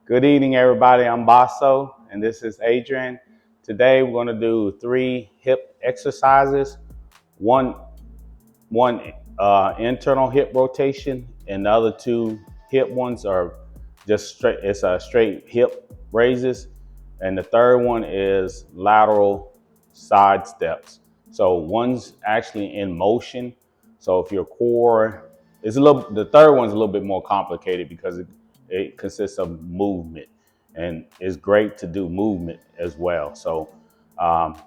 Good evening, everybody. I'm Baso, and this is Adrian. Today, we're going to do 3 hip exercises. One internal hip rotation, and the other 2 hip ones are just straight. It's a straight hip raises, and the third one is lateral side steps. So one's actually in motion. So if your core is the third one's a little bit more complicated because it consists of movement, and it's great to do movement as well. So um,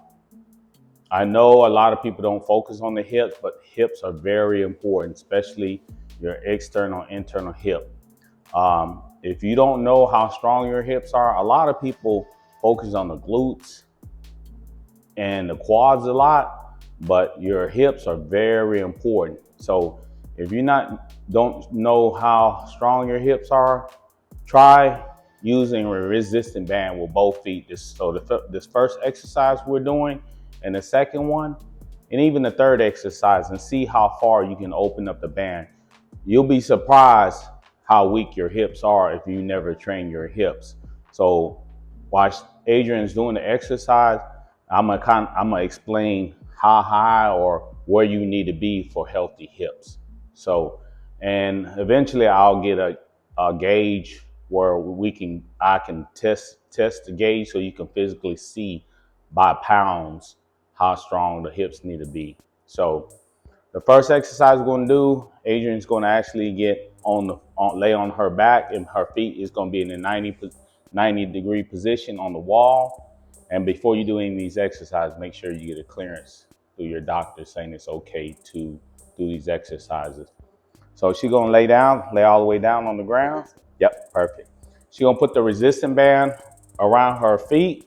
I know a lot of people don't focus on the hips, but hips are very important, especially your external, internal hip. If you don't know how strong your hips are, a lot of people focus on the glutes and the quads a lot, but your hips are very important. So if you don't know how strong your hips are, try using a resistant band with both feet. This first exercise we're doing, and the second one, and even the third exercise, and see how far you can open up the band. You'll be surprised how weak your hips are if you never train your hips. So while Adrian's doing the exercise, I'm gonna explain how high or where you need to be for healthy hips. So, and eventually I'll get a gauge where I can test the gauge so you can physically see by pounds how strong the hips need to be. So the first exercise we're going to do, Adrian's going to actually get lay on her back, and her feet is going to be in a 90-degree position on the wall. And before you do any of these exercises, make sure you get a clearance through your doctor saying it's okay to do these exercises. So she's going to lay all the way down on the ground. Yep, perfect. She's going to put the resistance band around her feet.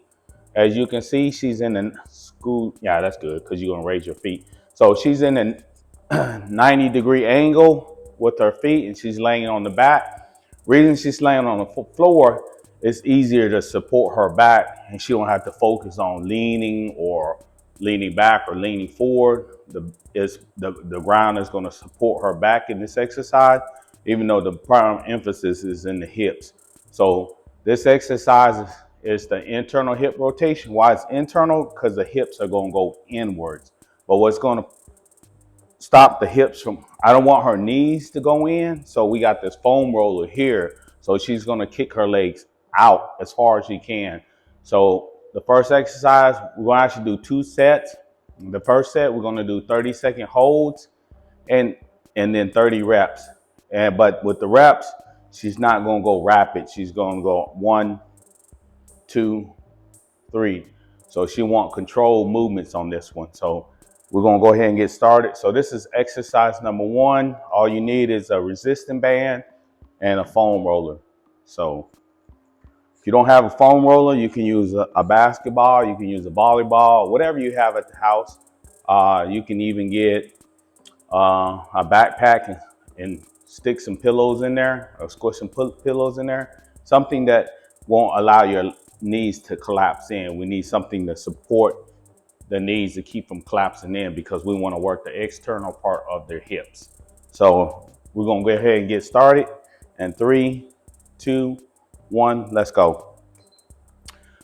As you can see, she's in the school. Yeah, that's good because you're going to raise your feet. So she's in a 90-degree angle with her feet, and she's laying on the back. Reason she's laying on the floor, it's easier to support her back, and she don't have to focus on leaning back or leaning forward. The ground is going to support her back in this exercise, even though the prime emphasis is in the hips. So this exercise is the internal hip rotation. Why it's internal? Because the hips are going to go inwards. But what's going to stop the hips from, I don't want her knees to go in. So we got this foam roller here. So she's going to kick her legs out as far as she can. So the first exercise, we're going to actually do 2 sets. The first set, we're going to do 30-second holds and then 30 reps. But with the reps, she's not going to go rapid. She's going to go 1, 2, 3. So she wants controlled movements on this one. So we're going to go ahead and get started. So this is exercise number 1. All you need is a resistance band and a foam roller. So if you don't have a foam roller, you can use a basketball, you can use a volleyball, whatever you have at the house. You can even get a backpack and stick some pillows in there, or squish some pillows in there. Something that won't allow your knees to collapse in. We need something to support the knees to keep them collapsing in, because we want to work the external part of their hips. So we're going to go ahead and get started. And 3, 2, 1, let's go.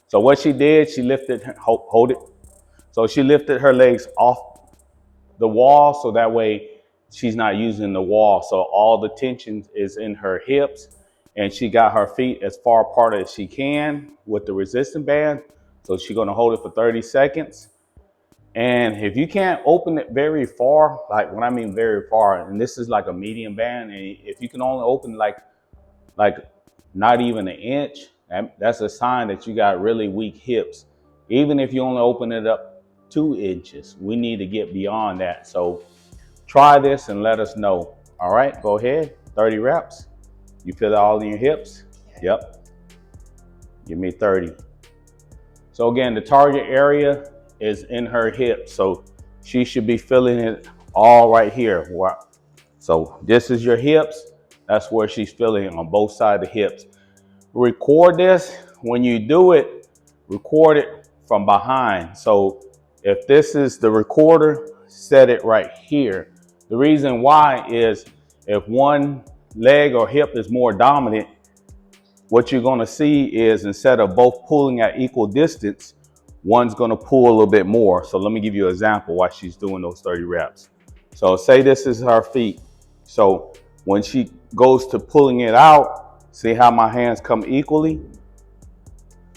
So what she did, she lifted, hold it. So she lifted her legs off the wall, so that way she's not using the wall. So all the tension is in her hips, and she got her feet as far apart as she can with the resistance band. So she's going to hold it for 30 seconds. And if you can't open it very far, like when I mean very far, and this is like a medium band, and if you can only open like not even an inch, that's a sign that you got really weak hips. Even if you only open it up 2 inches, we need to get beyond that. So try this and let us know. All right, go ahead. 30 reps. You feel it all in your hips? Yep. Give me 30. So again, the target area is in her hips. So she should be feeling it all right here. So this is your hips. That's where she's feeling it on both sides of the hips. Record this. When you do it, record it from behind. So if this is the recorder, set it right here. The reason why is if one leg or hip is more dominant, what you're gonna see is instead of both pulling at equal distance, one's gonna pull a little bit more. So let me give you an example while she's doing those 30 reps. So say this is her feet. So when she goes to pulling it out, see how my hands come equally?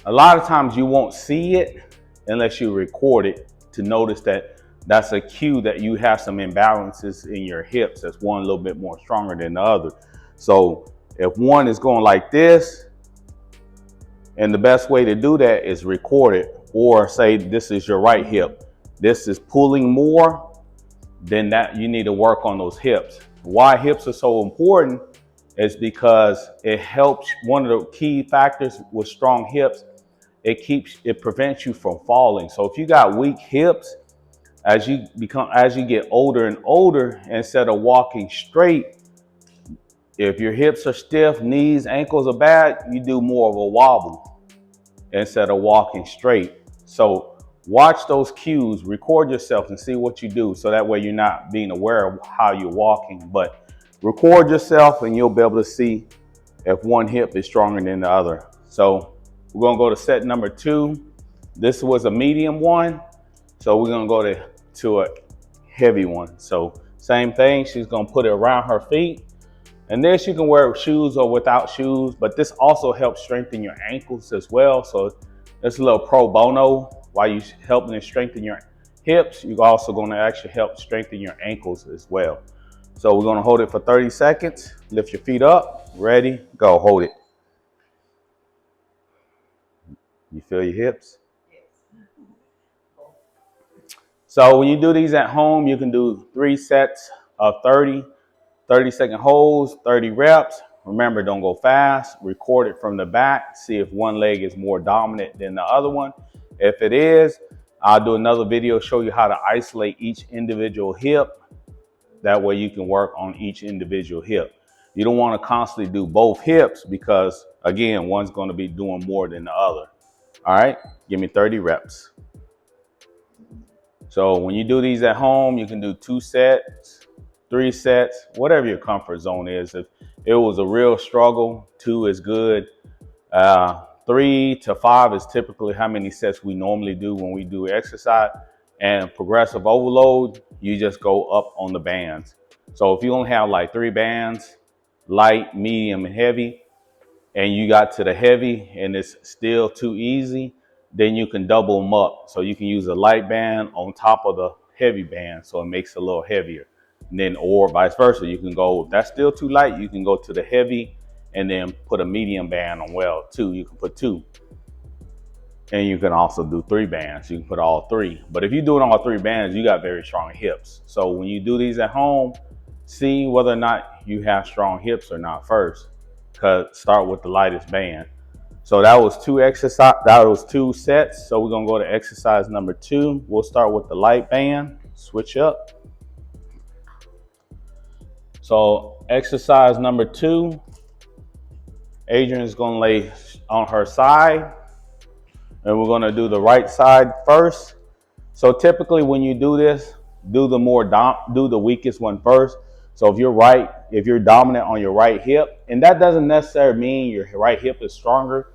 A lot of times you won't see it unless you record it to notice that that's a cue that you have some imbalances in your hips. That's one a little bit more stronger than the other. So if one is going like this, and the best way to do that is record it, or say this is your right hip. This is pulling more, then that you need to work on those hips. Why hips are so important is because it helps. One of the key factors with strong hips, it prevents you from falling. So if you got weak hips, as you get older and older, instead of walking straight, if your hips are stiff, knees, ankles are bad, you do more of a wobble instead of walking straight. So watch those cues, record yourself and see what you do. So that way you're not being aware of how you're walking, but record yourself and you'll be able to see if one hip is stronger than the other. So we're gonna go to set number 2. This was a medium one. So we're gonna go to a heavy one. So same thing, she's gonna put it around her feet. And then she can wear shoes or without shoes, but this also helps strengthen your ankles as well. So it's a little pro bono. While you're helping to strengthen your hips, you're also gonna actually help strengthen your ankles as well. So we're gonna hold it for 30 seconds. Lift your feet up, ready, go, hold it. You feel your hips? So when you do these at home, you can do 3 sets of 30-second holds, 30 reps. Remember, don't go fast. Record it from the back. See if one leg is more dominant than the other one. If it is, I'll do another video, show you how to isolate each individual hip. That way you can work on each individual hip. You don't want to constantly do both hips because, again, one's going to be doing more than the other. All right, give me 30 reps. So when you do these at home, you can do 2 sets, 3 sets, whatever your comfort zone is. If it was a real struggle, 2 is good. 3 to 5 is typically how many sets we normally do when we do exercise. And progressive overload, you just go up on the bands. So if you only have like 3 bands, light, medium, and heavy, and you got to the heavy and it's still too easy, then you can double them up. So you can use a light band on top of the heavy band, so it makes it a little heavier. And then, or vice versa, you can go, if that's still too light, you can go to the heavy and then put a medium band on well too. You can put 2. And you can also do 3 bands. You can put all 3. But if you're doing all 3 bands, you got very strong hips. So when you do these at home, see whether or not you have strong hips or not first. Start with the lightest band. So that was 2 sets. So we're gonna go to exercise number 2. We'll start with the light band, switch up. So exercise number 2, Adrian is gonna lay on her side and we're gonna do the right side first. So typically when you do this, do the weakest one first. So if you're dominant on your right hip, and that doesn't necessarily mean your right hip is stronger.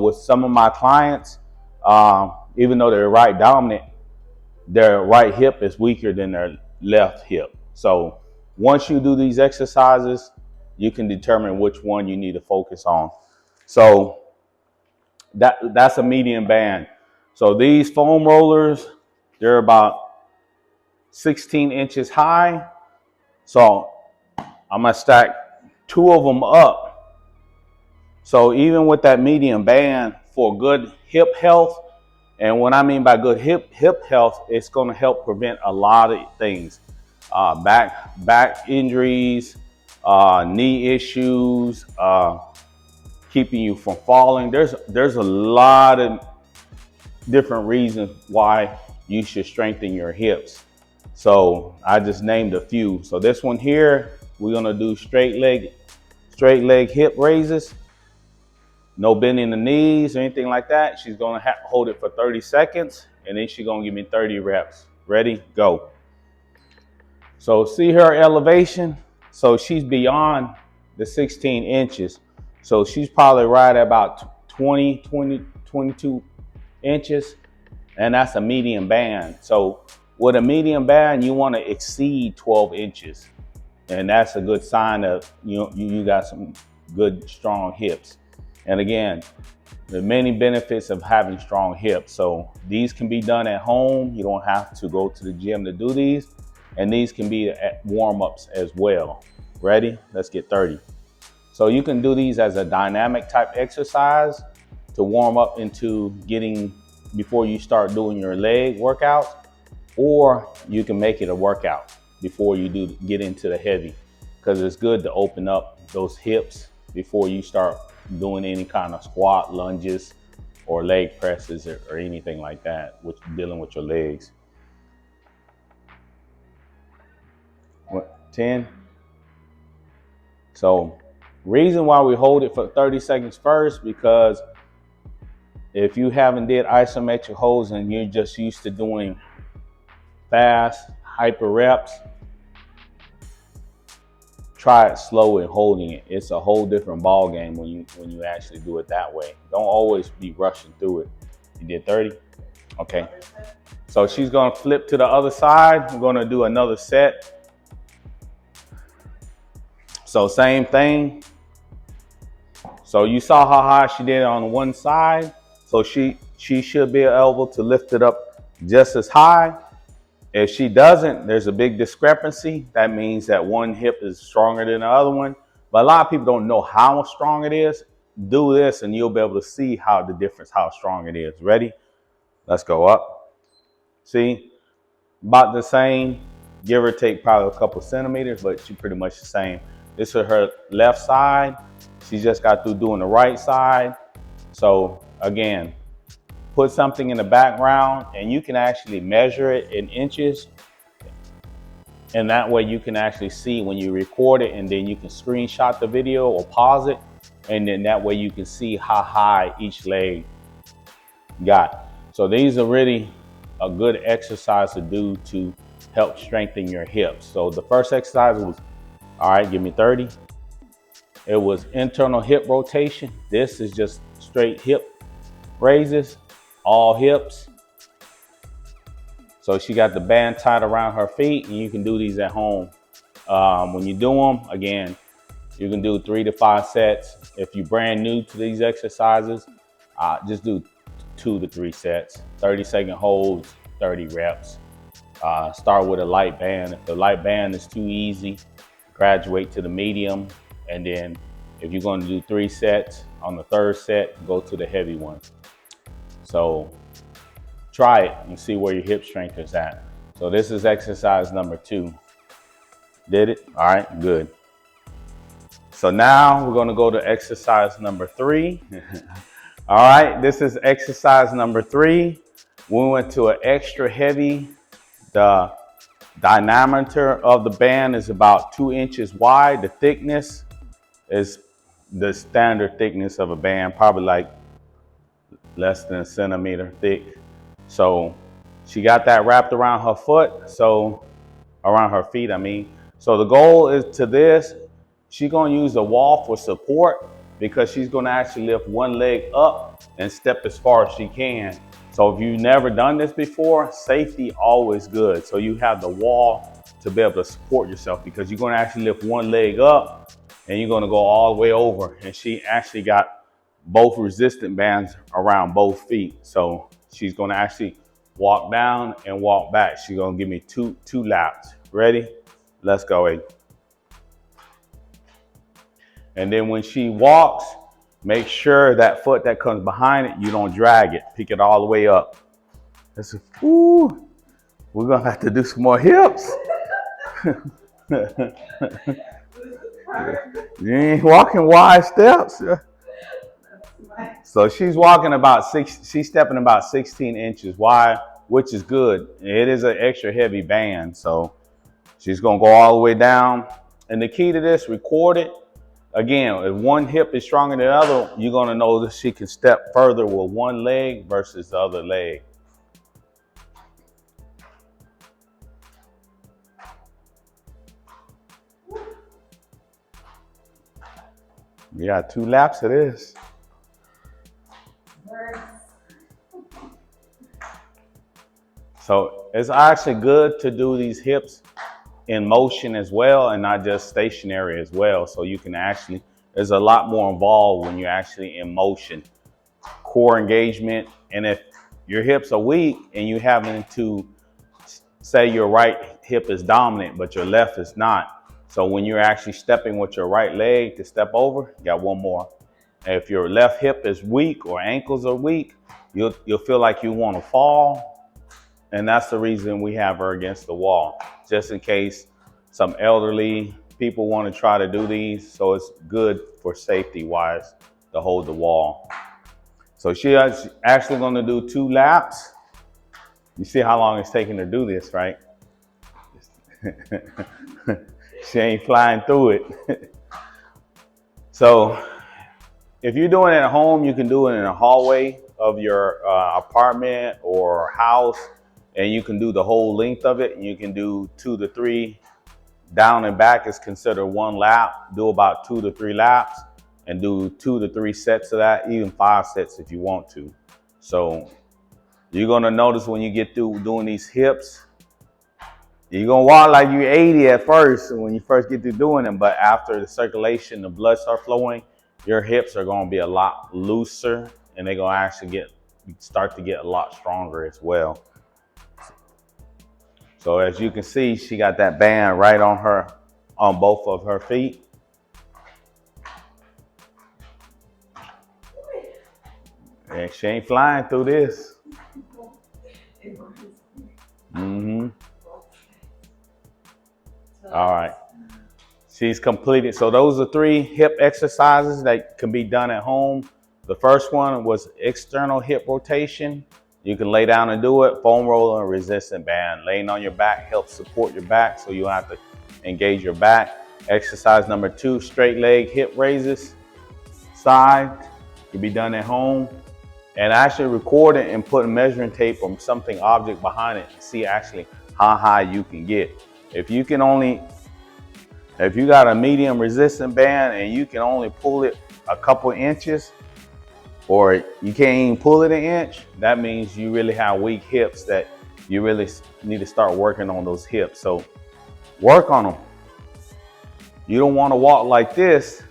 With some of my clients, even though they're right dominant, their right hip is weaker than their left hip. So once you do these exercises, you can determine which one you need to focus on. So that's a medium band. So these foam rollers, they're about 16 inches high. So I'm gonna stack 2 of them up. So even with that medium band, for good hip health, and what I mean by good hip health, it's gonna help prevent a lot of things. Back injuries, knee issues, keeping you from falling. There's a lot of different reasons why you should strengthen your hips. So I just named a few. So this one here, we're gonna do straight leg hip raises. No bending the knees or anything like that. She's gonna hold it for 30 seconds and then she's gonna give me 30 reps. Ready, go. So see her elevation? So she's beyond the 16 inches. So she's probably right at about 22 inches. And that's a medium band. So with a medium band, you want to exceed 12 inches. And that's a good sign of you got some good, strong hips. And again, there are many benefits of having strong hips. So these can be done at home. You don't have to go to the gym to do these. And these can be at warm-ups as well. Ready? Let's get 30. So you can do these as a dynamic type exercise to warm up into getting before you start doing your leg workouts, or you can make it a workout before you get into the heavy, because it's good to open up those hips before you start doing any kind of squat, lunges, or leg presses or anything like that, which dealing with your legs. What, 10? So reason why we hold it for 30 seconds first, because if you haven't did isometric holds and you're just used to doing fast, hyper reps, try it slow and holding it. It's a whole different ball game when you actually do it that way. Don't always be rushing through it. You did 30? Okay. So she's gonna flip to the other side. We're gonna do another set. So same thing. So you saw how high she did on one side. So she should be able to lift it up just as high. If she doesn't, there's a big discrepancy. That means that one hip is stronger than the other one. But a lot of people don't know how strong it is. Do this and you'll be able to see how strong it is. Ready? Let's go up. See, about the same, give or take probably a couple centimeters, but she's pretty much the same. This is her left side. She just got through doing the right side. So again, put something in the background and you can actually measure it in inches. And that way you can actually see when you record it, and then you can screenshot the video or pause it. And then that way you can see how high each leg got. So these are really a good exercise to do to help strengthen your hips. So the first exercise was, all right, give me 30. It was internal hip rotation. This is just straight hip raises, all hips. So she got the band tied around her feet, and you can do these at home. When you do them, again, you can do 3 to 5 sets. If you're brand new to these exercises, just do 2 to 3 sets, 30-second holds, 30 reps. Start with a light band. If the light band is too easy, graduate to the medium. And then if you're going to do 3 sets, on the 3rd set, go to the heavy one. So try it and see where your hip strength is at. So this is exercise number 2. Did it? All right, good. So now we're going to go to exercise number 3. All right, this is exercise number 3. We went to an extra heavy. The diameter of the band is about 2 inches wide. The thickness is the standard thickness of a band, probably like less than a centimeter thick. So she got that wrapped around her foot, so around her feet, I mean. So the goal is to this, she's gonna use the wall for support, because she's gonna actually lift one leg up and step as far as she can. So if you've never done this before, safety always good. So you have the wall to be able to support yourself, because you're gonna actually lift one leg up and you're gonna go all the way over. And she actually got both resistant bands around both feet. So she's gonna actually walk down and walk back. She's gonna give me two laps. Ready? Let's go, A. And then when she walks, make sure that foot that comes behind it, you don't drag it. Pick it all the way up. That's a, ooh, we're gonna have to do some more hips. You ain't walking wide steps. So she's walking about she's stepping about 16 inches wide, which is good. It is an extra heavy band, so she's gonna go all the way down. And the key to this, record it. Again, if one hip is stronger than the other, you're gonna know that she can step further with one leg versus the other leg. You got 2 laps of this. So it's actually good to do these hips in motion as well and not just stationary as well. So you can actually, there's a lot more involved when you're actually in motion. Core engagement, and if your hips are weak and you having to, say your right hip is dominant but your left is not, so when you're actually stepping with your right leg to step over, you got one more. If your left hip is weak or ankles are weak, you'll feel like you want to fall, and that's the reason we have her against the wall, just in case some elderly people want to try to do these. So it's good for safety wise to hold the wall. So she's actually going to do 2 laps. You see how long it's taking to do this, right? She ain't flying through it. So if you're doing it at home, you can do it in a hallway of your apartment or house, and you can do the whole length of it. And you can do 2 to 3. Down and back is considered 1 lap. Do about 2 to 3 laps and do 2 to 3 sets of that, even 5 sets if you want to. So you're gonna notice when you get through doing these hips, you're gonna walk like you're 80 at first when you first get through doing them, but after the circulation, the blood start flowing, your hips are gonna be a lot looser and they're gonna actually start to get a lot stronger as well. So as you can see, she got that band right on both of her feet. And she ain't flying through this. All right. She's completed. So those are 3 hip exercises that can be done at home. The first one was external hip rotation. You can lay down and do it. Foam roller and resistant band. Laying on your back helps support your back so you don't have to engage your back. Exercise number 2, straight leg hip raises. Side can be done at home. And actually record it and put a measuring tape or something object behind it to see actually how high you can get. If you got a medium resistant band and you can only pull it a couple inches, or you can't even pull it an inch, that means you really have weak hips that you really need to start working on those hips. So work on them. You don't want to walk like this.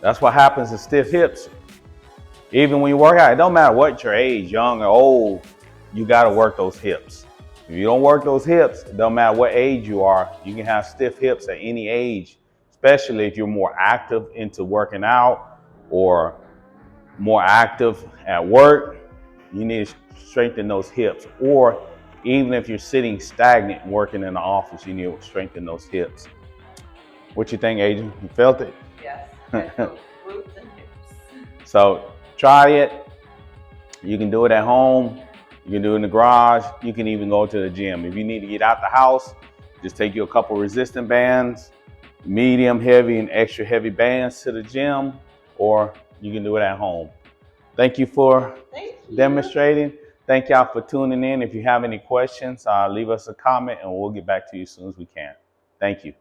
That's what happens to stiff hips. Even when you work out, it don't matter what your age, young or old, you got to work those hips. If you don't work those hips, it don't matter what age you are, you can have stiff hips at any age, especially if you're more active into working out or more active at work. You need to strengthen those hips. Or even if you're sitting stagnant working in the office, you need to strengthen those hips. What you think, Adrian? You felt it? Yes, glutes and hips. So try it. You can do it at home. You can do it in the garage. You can even go to the gym. If you need to get out the house, just take you a couple resistant bands, medium, heavy, and extra heavy bands to the gym, or you can do it at home. Thank you for demonstrating. Thank y'all for tuning in. If you have any questions, leave us a comment and we'll get back to you as soon as we can. Thank you.